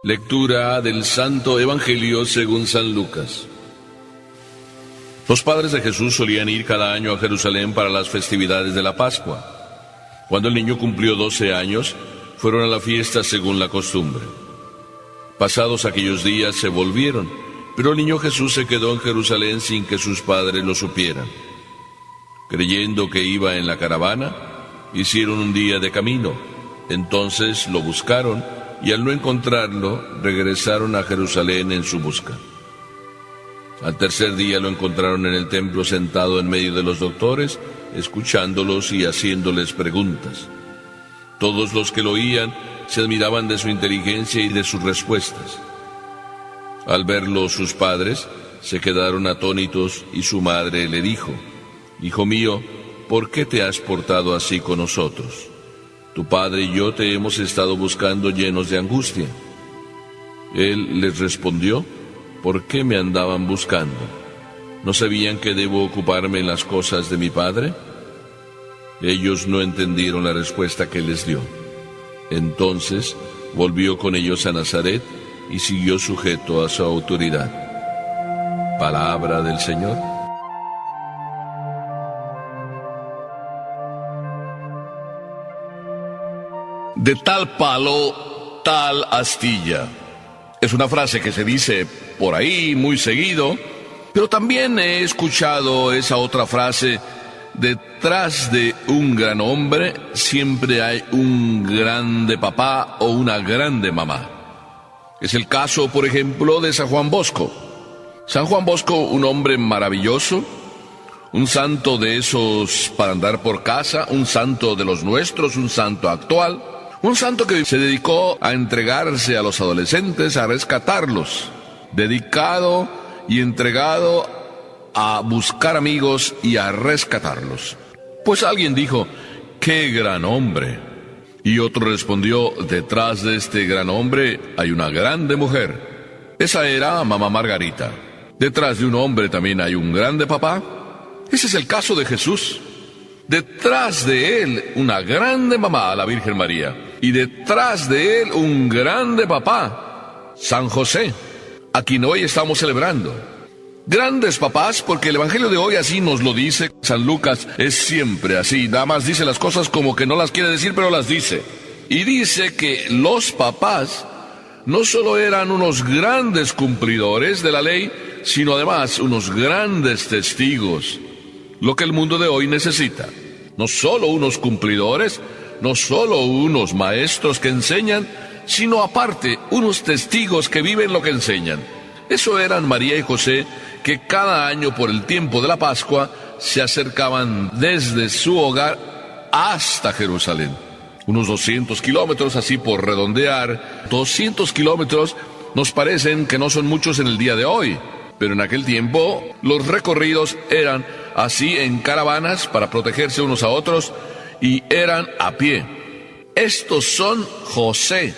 Lectura del Santo Evangelio según San Lucas. Los padres de Jesús solían ir cada año a Jerusalén para las festividades de la Pascua. Cuando el niño cumplió 12 años, fueron a la fiesta según la costumbre. Pasados aquellos días se volvieron, pero el niño Jesús se quedó en Jerusalén sin que sus padres lo supieran. Creyendo que iba en la caravana, hicieron un día de camino. Entonces lo buscaron y al no encontrarlo, regresaron a Jerusalén en su busca. Al tercer día lo encontraron en el templo sentado en medio de los doctores, escuchándolos y haciéndoles preguntas. Todos los que lo oían se admiraban de su inteligencia y de sus respuestas. Al verlo sus padres, se quedaron atónitos y su madre le dijo: «Hijo mío, ¿por qué te has portado así con nosotros? Tu padre y yo te hemos estado buscando llenos de angustia». Él les respondió: «¿Por qué me andaban buscando? ¿No sabían que debo ocuparme en las cosas de mi padre?». Ellos no entendieron la respuesta que les dio. Entonces volvió con ellos a Nazaret y siguió sujeto a su autoridad. Palabra del Señor. De tal palo, tal astilla. Es una frase que se dice por ahí muy seguido, pero también he escuchado esa otra frase: detrás de un gran hombre siempre hay un grande papá o una grande mamá. Es el caso, por ejemplo, de San Juan Bosco. San Juan Bosco, un hombre maravilloso, un santo de esos para andar por casa, un santo de los nuestros, un santo actual. Un santo que se dedicó a entregarse a los adolescentes, a rescatarlos, dedicado y entregado a buscar amigos y a rescatarlos. Pues alguien dijo: ¡qué gran hombre! Y otro respondió: detrás de este gran hombre hay una grande mujer. Esa era Mamá Margarita. Detrás de un hombre también hay un grande papá. Ese es el caso de Jesús. Detrás de él una grande mamá, la Virgen María. Y detrás de él un grande papá, San José, a quien hoy estamos celebrando. Grandes papás, porque el Evangelio de hoy así nos lo dice. San Lucas es siempre así, nada más dice las cosas como que no las quiere decir, pero las dice. Y dice que los papás no solo eran unos grandes cumplidores de la ley, sino además unos grandes testigos. Lo que el mundo de hoy necesita. No solo unos cumplidores, no solo unos maestros que enseñan, sino aparte unos testigos que viven lo que enseñan. Eso eran María y José, que cada año por el tiempo de la Pascua se acercaban desde su hogar hasta Jerusalén. Unos 200 kilómetros, así por redondear. 200 kilómetros nos parecen que no son muchos en el día de hoy, pero en aquel tiempo los recorridos eran así en caravanas para protegerse unos a otros, y eran a pie. Estos son José,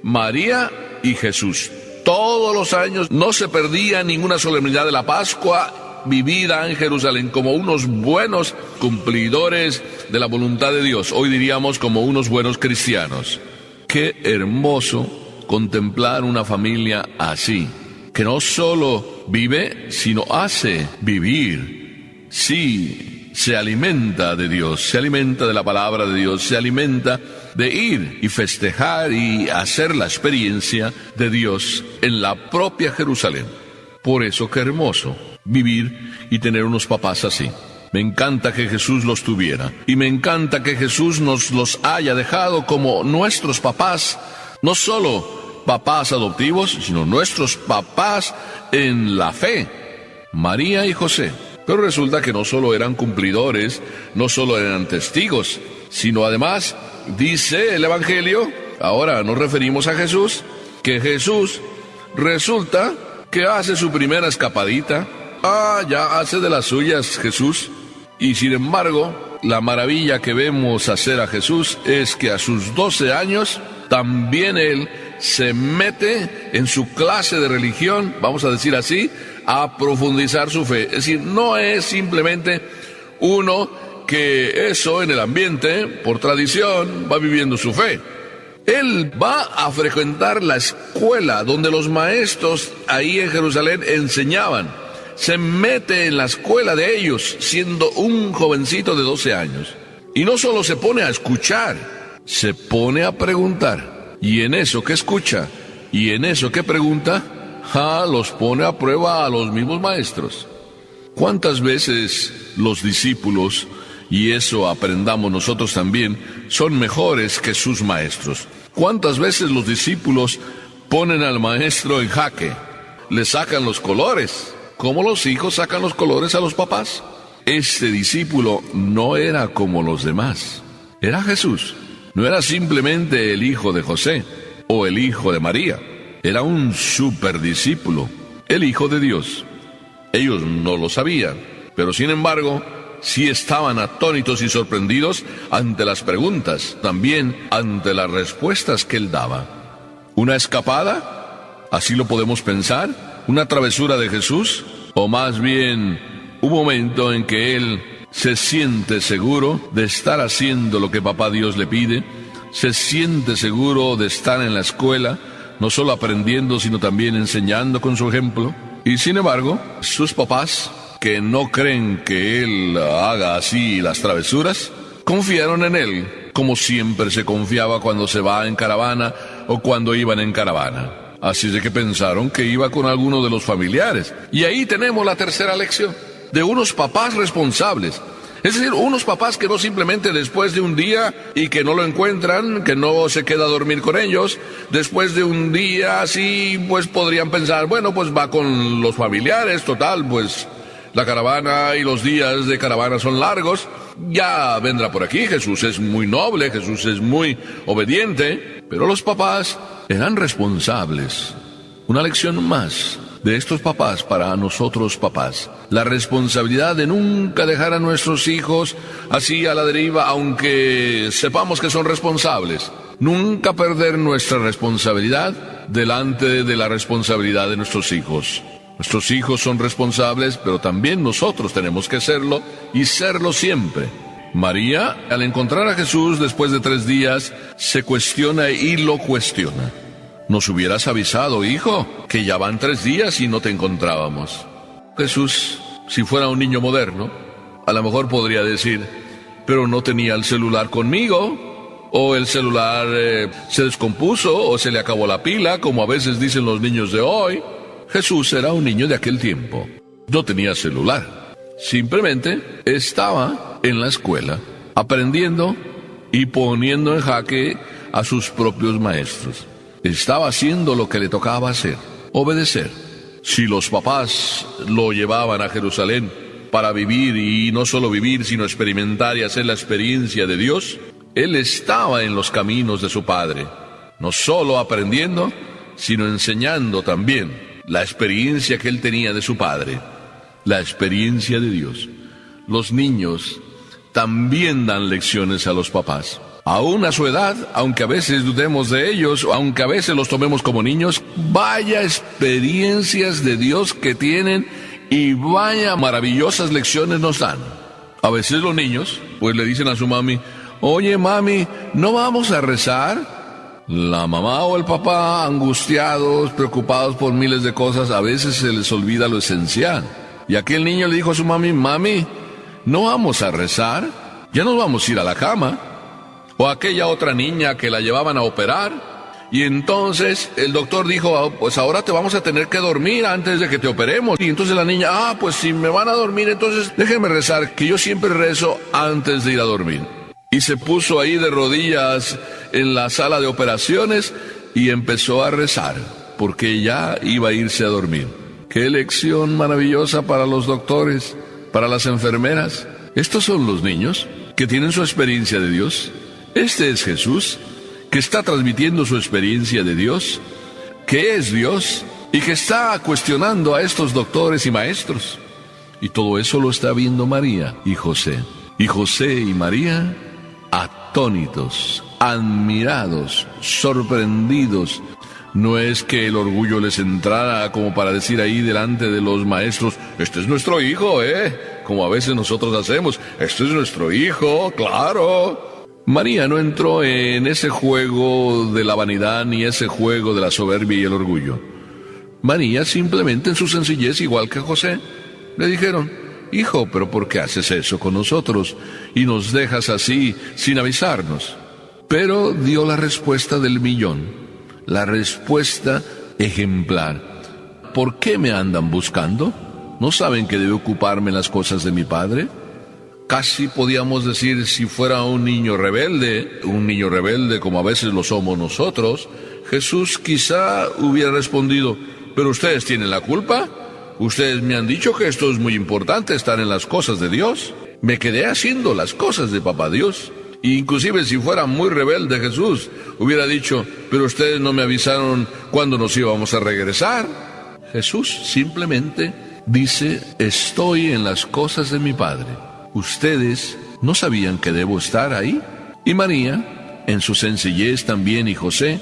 María y Jesús. Todos los años no se perdía ninguna solemnidad de la Pascua vivida en Jerusalén, como unos buenos cumplidores de la voluntad de Dios. Hoy diríamos como unos buenos cristianos. Qué hermoso contemplar una familia así, que no solo vive, sino hace vivir. Sí, se alimenta de Dios, se alimenta de la palabra de Dios, se alimenta de ir y festejar y hacer la experiencia de Dios en la propia Jerusalén. Por eso qué hermoso vivir y tener unos papás así. Me encanta que Jesús los tuviera, y me encanta que Jesús nos los haya dejado como nuestros papás, no solo papás adoptivos, sino nuestros papás en la fe, María y José. Pero resulta que no solo eran cumplidores, no solo eran testigos, sino además, dice el Evangelio, ahora nos referimos a Jesús, que Jesús resulta que hace su primera escapadita. Ya hace de las suyas Jesús. Y sin embargo, la maravilla que vemos hacer a Jesús es que a sus 12 años, también él se mete en su clase de religión, vamos a decir así, a profundizar su fe. Es decir, no es simplemente uno que eso en el ambiente, por tradición, va viviendo su fe. Él va a frecuentar la escuela donde los maestros ahí en Jerusalén enseñaban. Se mete en la escuela de ellos siendo un jovencito de 12 años. Y no solo se pone a escuchar, se pone a preguntar. Y en eso que escucha y en eso que pregunta, los pone a prueba a los mismos maestros. ¿Cuántas veces los discípulos, y eso aprendamos nosotros también, son mejores que sus maestros? ¿Cuántas veces los discípulos ponen al maestro en jaque? Le sacan los colores, como los hijos sacan los colores a los papás. Este discípulo no era como los demás. Era Jesús. No era simplemente el hijo de José o el hijo de María. Era un superdiscípulo, el Hijo de Dios. Ellos no lo sabían, pero sin embargo, sí estaban atónitos y sorprendidos ante las preguntas, también ante las respuestas que él daba. ¿Una escapada? ¿Así lo podemos pensar? ¿Una travesura de Jesús? O más bien, un momento en que él se siente seguro de estar haciendo lo que Papá Dios le pide, se siente seguro de estar en la escuela, no solo aprendiendo, sino también enseñando con su ejemplo. Y sin embargo, sus papás, que no creen que él haga así las travesuras, confiaron en él, como siempre se confiaba cuando se va en caravana o cuando iban en caravana. Así de que pensaron que iba con alguno de los familiares. Y ahí tenemos la tercera lección, de unos papás responsables. Es decir, unos papás que no simplemente después de un día y que no lo encuentran, que no se queda a dormir con ellos, después de un día así, pues podrían pensar, bueno, pues va con los familiares, total, pues la caravana y los días de caravana son largos, ya vendrá por aquí, Jesús es muy noble, Jesús es muy obediente, pero los papás eran responsables. Una lección más de estos papás para nosotros papás: la responsabilidad de nunca dejar a nuestros hijos así a la deriva, aunque sepamos que son responsables. Nunca perder nuestra responsabilidad delante de la responsabilidad de nuestros hijos. Nuestros hijos son responsables, pero también nosotros tenemos que serlo, y serlo siempre. María, al encontrar a Jesús después de 3 días, se cuestiona y lo cuestiona. Nos hubieras avisado, hijo, que ya van 3 días y no te encontrábamos. Jesús, si fuera un niño moderno, a lo mejor podría decir, pero no tenía el celular conmigo, o el celular se descompuso, o se le acabó la pila, como a veces dicen los niños de hoy. Jesús era un niño de aquel tiempo. No tenía celular. Simplemente estaba en la escuela, aprendiendo y poniendo en jaque a sus propios maestros. Estaba haciendo lo que le tocaba hacer, obedecer. Si los papás lo llevaban a Jerusalén para vivir, y no solo vivir, sino experimentar y hacer la experiencia de Dios, él estaba en los caminos de su Padre, no solo aprendiendo, sino enseñando también la experiencia que él tenía de su Padre, la experiencia de Dios. Los niños también dan lecciones a los papás. Aún a su edad, aunque a veces dudemos de ellos, aunque a veces los tomemos como niños, vaya experiencias de Dios que tienen y vaya maravillosas lecciones nos dan. A veces los niños, pues le dicen a su mami, oye mami, ¿no vamos a rezar? La mamá o el papá, angustiados, preocupados por miles de cosas, a veces se les olvida lo esencial. Y aquel niño le dijo a su mami, mami, ¿no vamos a rezar? Ya nos vamos a ir a la cama. O aquella otra niña que la llevaban a operar, y entonces el doctor dijo, pues ahora te vamos a tener que dormir antes de que te operemos. Y entonces la niña, pues si me van a dormir, entonces déjenme rezar, que yo siempre rezo antes de ir a dormir. Y se puso ahí de rodillas en la sala de operaciones y empezó a rezar, porque ya iba a irse a dormir. ¡Qué lección maravillosa para los doctores, para las enfermeras! Estos son los niños que tienen su experiencia de Dios. Este es Jesús, que está transmitiendo su experiencia de Dios, que es Dios, y que está cuestionando a estos doctores y maestros. Y todo eso lo está viendo María y José. Y José y María, atónitos, admirados, sorprendidos. No es que el orgullo les entrara como para decir ahí delante de los maestros, este es nuestro hijo, como a veces nosotros hacemos, este es nuestro hijo, claro. María no entró en ese juego de la vanidad ni ese juego de la soberbia y el orgullo. María simplemente en su sencillez, igual que José, le dijeron: hijo, pero ¿por qué haces eso con nosotros y nos dejas así sin avisarnos? Pero dio la respuesta del millón, la respuesta ejemplar. ¿Por qué me andan buscando? ¿No saben que debo ocuparme en las cosas de mi padre? Casi podíamos decir, si fuera un niño rebelde como a veces lo somos nosotros, Jesús quizá hubiera respondido: ¿pero ustedes tienen la culpa? Ustedes me han dicho que esto es muy importante, estar en las cosas de Dios. Me quedé haciendo las cosas de Papá Dios. Inclusive si fuera muy rebelde Jesús, hubiera dicho: pero ustedes no me avisaron cuándo nos íbamos a regresar. Jesús simplemente dice: estoy en las cosas de mi Padre. ¿Ustedes no sabían que debo estar ahí? Y María, en su sencillez también, y José,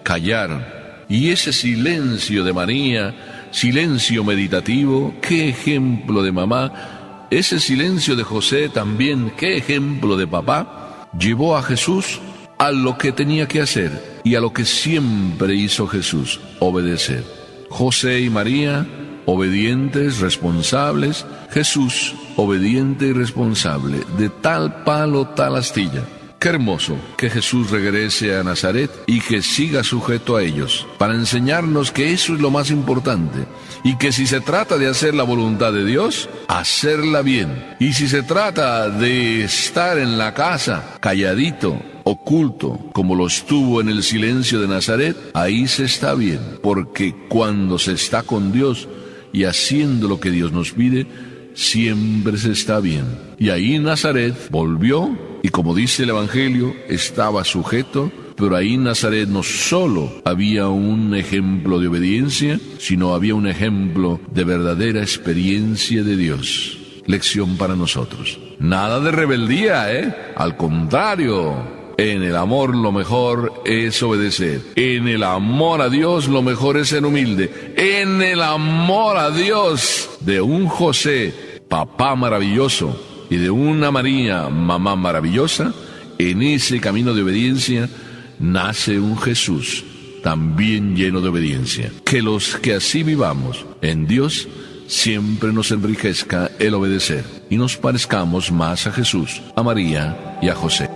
callaron. Y ese silencio de María, silencio meditativo, qué ejemplo de mamá. Ese silencio de José también, qué ejemplo de papá, llevó a Jesús a lo que tenía que hacer y a lo que siempre hizo Jesús: obedecer. José y María, obedientes, responsables. Jesús, obediente y responsable. De tal palo, tal astilla. Qué hermoso que Jesús regrese a Nazaret y que siga sujeto a ellos, para enseñarnos que eso es lo más importante, y que si se trata de hacer la voluntad de Dios, hacerla bien. Y si se trata de estar en la casa, calladito, oculto, como lo estuvo en el silencio de Nazaret, ahí se está bien, porque cuando se está con Dios y haciendo lo que Dios nos pide, siempre se está bien. Y ahí Nazaret volvió, y como dice el Evangelio, estaba sujeto, pero ahí en Nazaret no solo había un ejemplo de obediencia, sino había un ejemplo de verdadera experiencia de Dios. Lección para nosotros. Nada de rebeldía, Al contrario. En el amor lo mejor es obedecer. En el amor a Dios lo mejor es ser humilde. En el amor a Dios de un José, papá maravilloso, y de una María, mamá maravillosa, en ese camino de obediencia nace un Jesús también lleno de obediencia. Que los que así vivamos en Dios siempre nos enriquezca el obedecer y nos parezcamos más a Jesús, a María y a José.